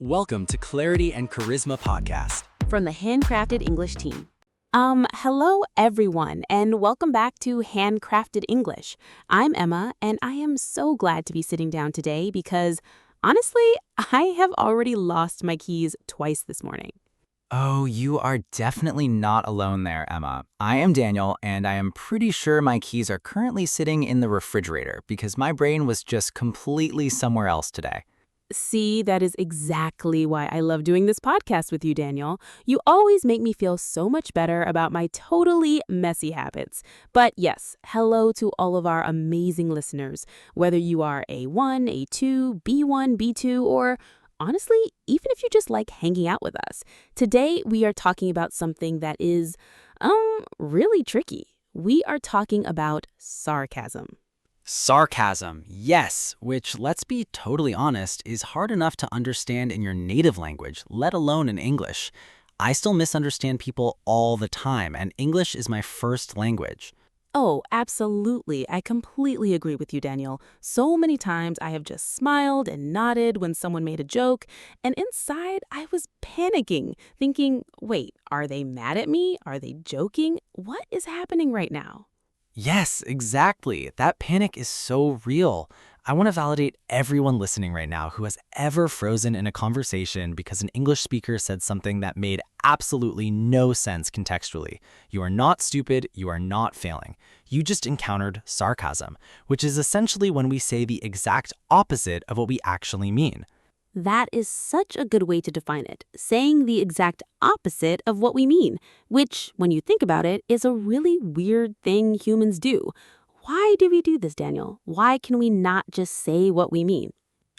Welcome to Clarity and Charisma Podcast. From the Handcrafted English team. Hello everyone, and welcome back to Handcrafted English. I'm Emma, and I am so glad to be sitting down today because, honestly, I have already lost my keys twice this morning. Oh, you are definitely not alone there, Emma. I am Daniel, and I am pretty sure my keys are currently sitting in the refrigerator because my brain was just completely somewhere else today. See, that is exactly why I love doing this podcast with you, Daniel. You always make me feel so much better about my totally messy habits. But yes, hello to all of our amazing listeners, whether you are A1, A2, B1, B2, or honestly, even if you just like hanging out with us. Today, we are talking about something that is, really tricky. We are talking about sarcasm. Sarcasm, yes, which, let's be totally honest, is hard enough to understand in your native language, let alone in English. I still misunderstand people all the time, and English is my first language. Oh, absolutely. I completely agree with you, Daniel. So many times I have just smiled and nodded when someone made a joke, and inside I was panicking, thinking, wait, are they mad at me? Are they joking? What is happening right now? Yes, exactly. That panic is so real. I want to validate everyone listening right now who has ever frozen in a conversation because an English speaker said something that made absolutely no sense contextually. You are not stupid, you are not failing. You just encountered sarcasm, which is essentially when we say the exact opposite of what we actually mean. That is such a good way to define it, saying the exact opposite of what we mean, which, when you think about it, is a really weird thing humans do. Why do we do this, Daniel? Why can we not just say what we mean?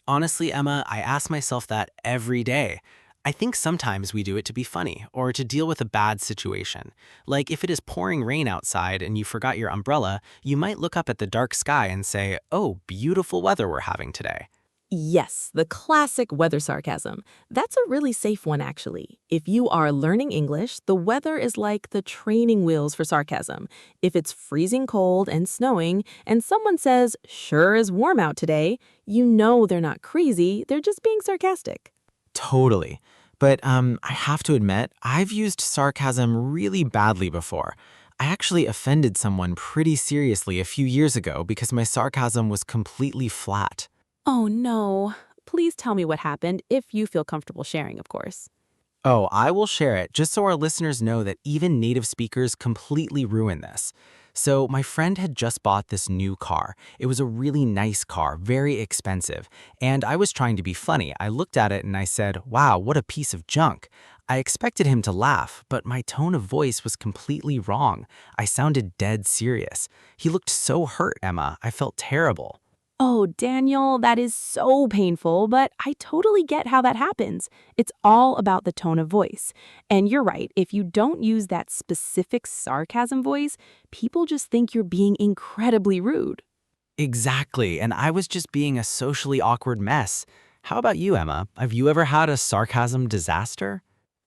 Honestly, Emma, I ask myself that every day. I think sometimes we do it to be funny or to deal with a bad situation. Like if it is pouring rain outside and you forgot your umbrella, you might look up at the dark sky and say, "Oh, beautiful weather we're having today." Yes, the classic weather sarcasm. That's a really safe one, actually. If you are learning English, the weather is like the training wheels for sarcasm. If it's freezing cold and snowing, and someone says, sure is warm out today, you know they're not crazy, they're just being sarcastic. Totally. But I have to admit, I've used sarcasm really badly before. I actually offended someone pretty seriously a few years ago because my sarcasm was completely flat. Oh no. Please tell me what happened, if you feel comfortable sharing, of course. Oh, I will share it just so our listeners know that even native speakers completely ruin this. So, my friend had just bought this new car. It was a really nice car, very expensive. And I was trying to be funny. I looked at it and I said, "Wow, what a piece of junk." I expected him to laugh, but my tone of voice was completely wrong. I sounded dead serious. He looked so hurt, Emma. I felt terrible. Oh, Daniel, that is so painful, but I totally get how that happens. It's all about the tone of voice. And you're right, if you don't use that specific sarcasm voice, people just think you're being incredibly rude. Exactly, and I was just being a socially awkward mess. How about you, Emma? Have you ever had a sarcasm disaster?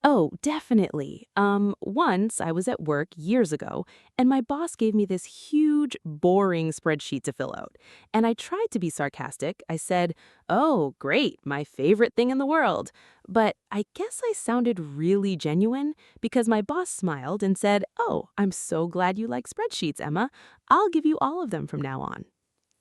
Oh, definitely. Once I was at work years ago, and my boss gave me this huge, boring spreadsheet to fill out. And I tried to be sarcastic. I said, oh, great, my favorite thing in the world. But I guess I sounded really genuine because my boss smiled and said, oh, I'm so glad you like spreadsheets, Emma. I'll give you all of them from now on.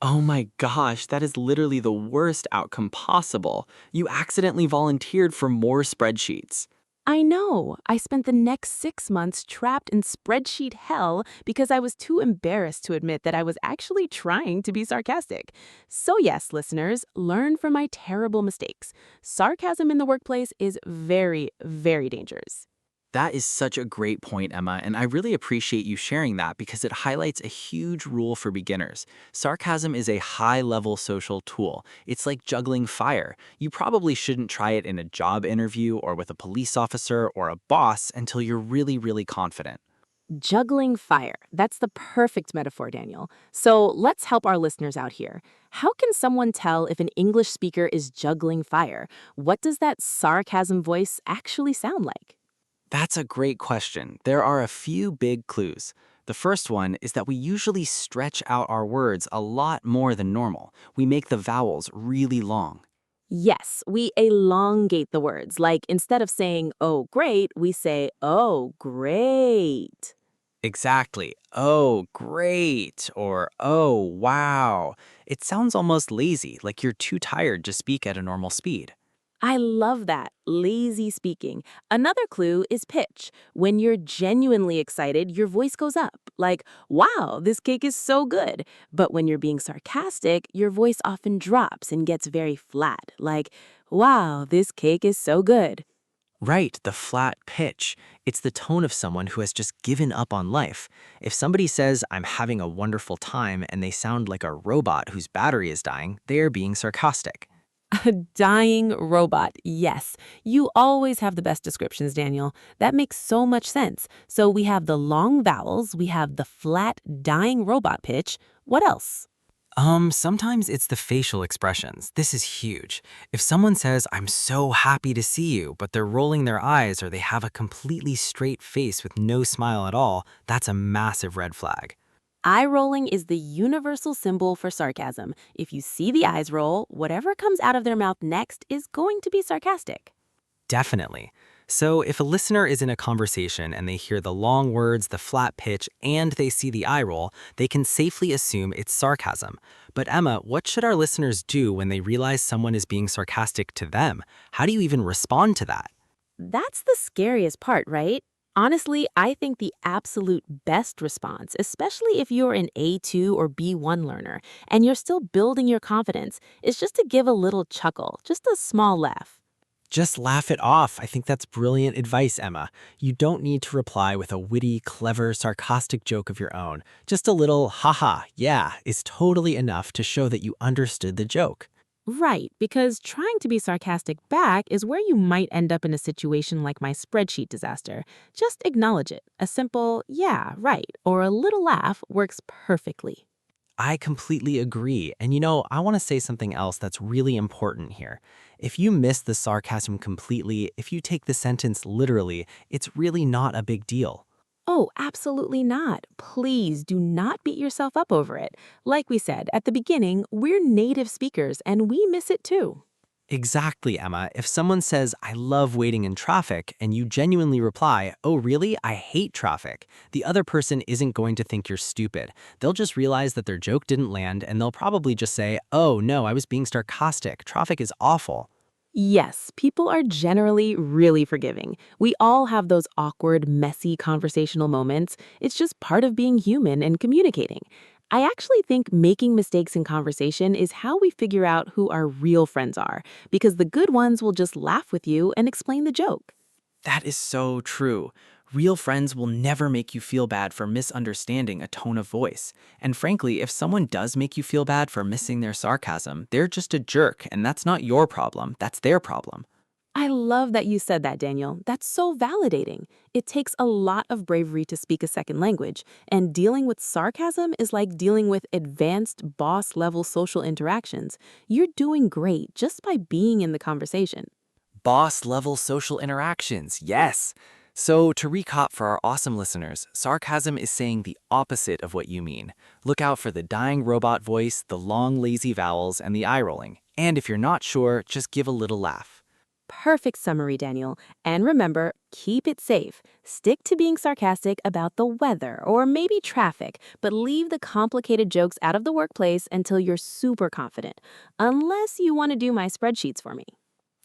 Oh my gosh, that is literally the worst outcome possible. You accidentally volunteered for more spreadsheets. I know. I spent the next 6 months trapped in spreadsheet hell because I was too embarrassed to admit that I was actually trying to be sarcastic. So yes, listeners, learn from my terrible mistakes. Sarcasm in the workplace is very, very dangerous. That is such a great point, Emma, and I really appreciate you sharing that because it highlights a huge rule for beginners. Sarcasm is a high-level social tool. It's like juggling fire. You probably shouldn't try it in a job interview or with a police officer or a boss until you're really, really confident. Juggling fire. That's the perfect metaphor, Daniel. So let's help our listeners out here. How can someone tell if an English speaker is juggling fire? What does that sarcasm voice actually sound like? That's a great question. There are a few big clues. The first one is that we usually stretch out our words a lot more than normal. We make the vowels really long. Yes, we elongate the words. Like instead of saying, oh, great, we say, oh, great. Exactly. Oh, great. Or, oh, wow. It sounds almost lazy, like you're too tired to speak at a normal speed. I love that. Lazy speaking. Another clue is pitch. When you're genuinely excited, your voice goes up. Like, wow, this cake is so good. But when you're being sarcastic, your voice often drops and gets very flat. Like, wow, this cake is so good. Right, the flat pitch. It's the tone of someone who has just given up on life. If somebody says, I'm having a wonderful time, and they sound like a robot whose battery is dying, they are being sarcastic. A dying robot. Yes. You always have the best descriptions, Daniel. That makes so much sense. So we have the long vowels, we have the flat, dying robot pitch. What else? Sometimes it's the facial expressions. This is huge. If someone says, I'm so happy to see you, but they're rolling their eyes or they have a completely straight face with no smile at all, that's a massive red flag. Eye rolling is the universal symbol for sarcasm. If you see the eyes roll, whatever comes out of their mouth next is going to be sarcastic. Definitely. So if a listener is in a conversation and they hear the long words, the flat pitch, and they see the eye roll, they can safely assume it's sarcasm. But Emma, what should our listeners do when they realize someone is being sarcastic to them? How do you even respond to that? That's the scariest part, right? Honestly, I think the absolute best response, especially if you're an A2 or B1 learner and you're still building your confidence, is just to give a little chuckle, just a small laugh. Just laugh it off. I think that's brilliant advice, Emma. You don't need to reply with a witty, clever, sarcastic joke of your own. Just a little haha, yeah, is totally enough to show that you understood the joke. Right, because trying to be sarcastic back is where you might end up in a situation like my spreadsheet disaster. Just acknowledge it. A simple, yeah, right, or a little laugh works perfectly. I completely agree. And I want to say something else that's really important here. If you miss the sarcasm completely, if you take the sentence literally, it's really not a big deal. Oh, absolutely not. Please do not beat yourself up over it. Like we said at the beginning, we're native speakers and we miss it too. Exactly, Emma. If someone says, I love waiting in traffic, and you genuinely reply, oh, really? I hate traffic, the other person isn't going to think you're stupid. They'll just realize that their joke didn't land, and they'll probably just say, oh, no, I was being sarcastic. Traffic is awful. Yes, people are generally really forgiving. We all have those awkward, messy conversational moments. It's just part of being human and communicating. I actually think making mistakes in conversation is how we figure out who our real friends are, because the good ones will just laugh with you and explain the joke. That is so true. Real friends will never make you feel bad for misunderstanding a tone of voice. And frankly, if someone does make you feel bad for missing their sarcasm, they're just a jerk, and that's not your problem, that's their problem. I love that you said that, Daniel. That's so validating. It takes a lot of bravery to speak a second language, and dealing with sarcasm is like dealing with advanced boss-level social interactions. You're doing great just by being in the conversation. Boss level social interactions, yes. So, to recap for our awesome listeners, sarcasm is saying the opposite of what you mean. Look out for the dying robot voice, the long, lazy vowels, and the eye rolling. And if you're not sure, just give a little laugh. Perfect summary, Daniel. And remember, keep it safe. Stick to being sarcastic about the weather or maybe traffic, but leave the complicated jokes out of the workplace until you're super confident. Unless you want to do my spreadsheets for me.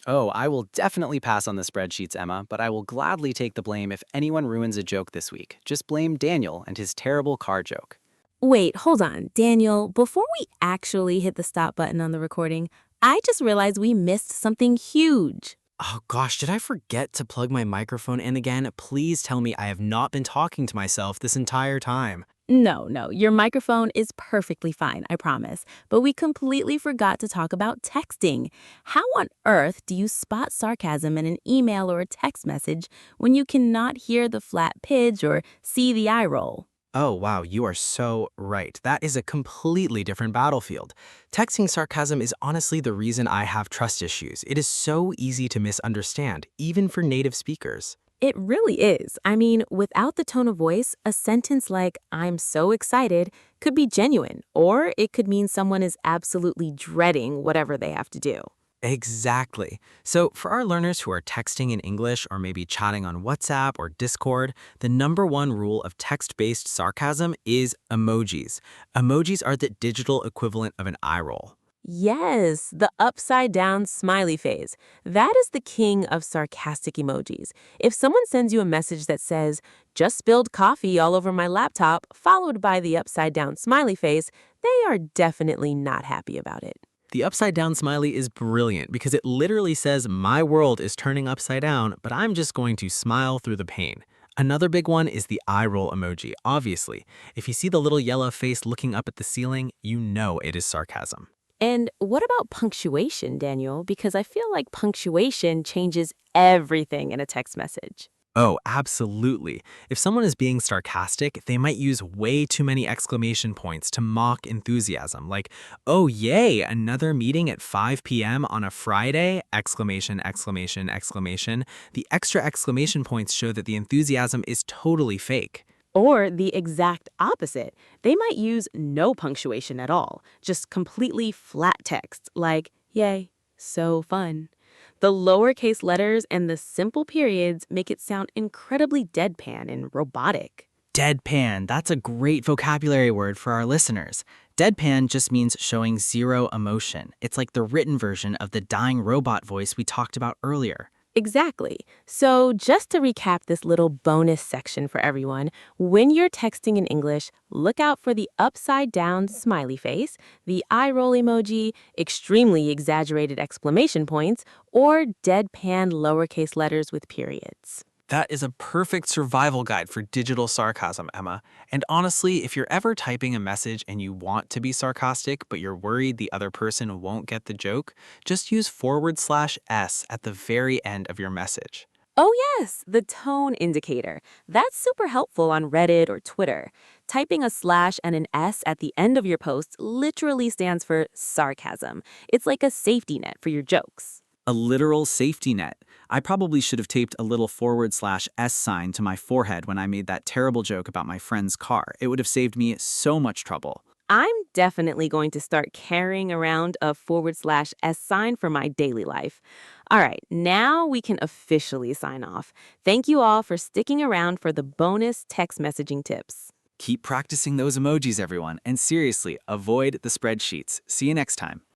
Oh, I will definitely pass on the spreadsheets, Emma, but I will gladly take the blame if anyone ruins a joke this week. Just blame Daniel and his terrible car joke. Wait, hold on. Daniel, before we actually hit the stop button on the recording, I just realized we missed something huge. Oh gosh, did I forget to plug my microphone in again? Please tell me I have not been talking to myself this entire time. No, your microphone is perfectly fine, I promise. But we completely forgot to talk about texting. How on earth do you spot sarcasm in an email or a text message when you cannot hear the flat pitch or see the eye roll? Oh, wow, you are so right. That is a completely different battlefield. Texting sarcasm is honestly the reason I have trust issues. It is so easy to misunderstand, even for native speakers. It really is. I mean, without the tone of voice, a sentence like, I'm so excited, could be genuine, or it could mean someone is absolutely dreading whatever they have to do. Exactly. So, for our learners who are texting in English or maybe chatting on WhatsApp or Discord, the number one rule of text-based sarcasm is emojis. Emojis are the digital equivalent of an eye roll. Yes, the upside down smiley face. That is the king of sarcastic emojis. If someone sends you a message that says, just spilled coffee all over my laptop, followed by the upside down smiley face, they are definitely not happy about it. The upside down smiley is brilliant because it literally says, my world is turning upside down, but I'm just going to smile through the pain. Another big one is the eye roll emoji, obviously. If you see the little yellow face looking up at the ceiling, you know it is sarcasm. And what about punctuation, Daniel? Because I feel like punctuation changes everything in a text message. Oh, absolutely. If someone is being sarcastic, they might use way too many exclamation points to mock enthusiasm, like, oh, yay, another meeting at 5 p.m. on a Friday! Exclamation, exclamation, exclamation. The extra exclamation points show that the enthusiasm is totally fake. Or the exact opposite. They might use no punctuation at all, just completely flat text like, yay, so fun. The lowercase letters and the simple periods make it sound incredibly deadpan and robotic. Deadpan, that's a great vocabulary word for our listeners. Deadpan just means showing zero emotion. It's like the written version of the dying robot voice we talked about earlier. Exactly. So, just to recap this little bonus section for everyone, when you're texting in English, look out for the upside down smiley face, the eye roll emoji, extremely exaggerated exclamation points, or deadpan lowercase letters with periods. That is a perfect survival guide for digital sarcasm, Emma. And honestly, if you're ever typing a message and you want to be sarcastic, but you're worried the other person won't get the joke, just use /s at the very end of your message. Oh, yes, the tone indicator. That's super helpful on Reddit or Twitter. Typing a slash and an S at the end of your post literally stands for sarcasm. It's like a safety net for your jokes. A literal safety net. I probably should have taped a little /S sign to my forehead when I made that terrible joke about my friend's car. It would have saved me so much trouble. I'm definitely going to start carrying around a /S sign for my daily life. All right, now we can officially sign off. Thank you all for sticking around for the bonus text messaging tips. Keep practicing those emojis, everyone, and seriously, avoid the spreadsheets. See you next time.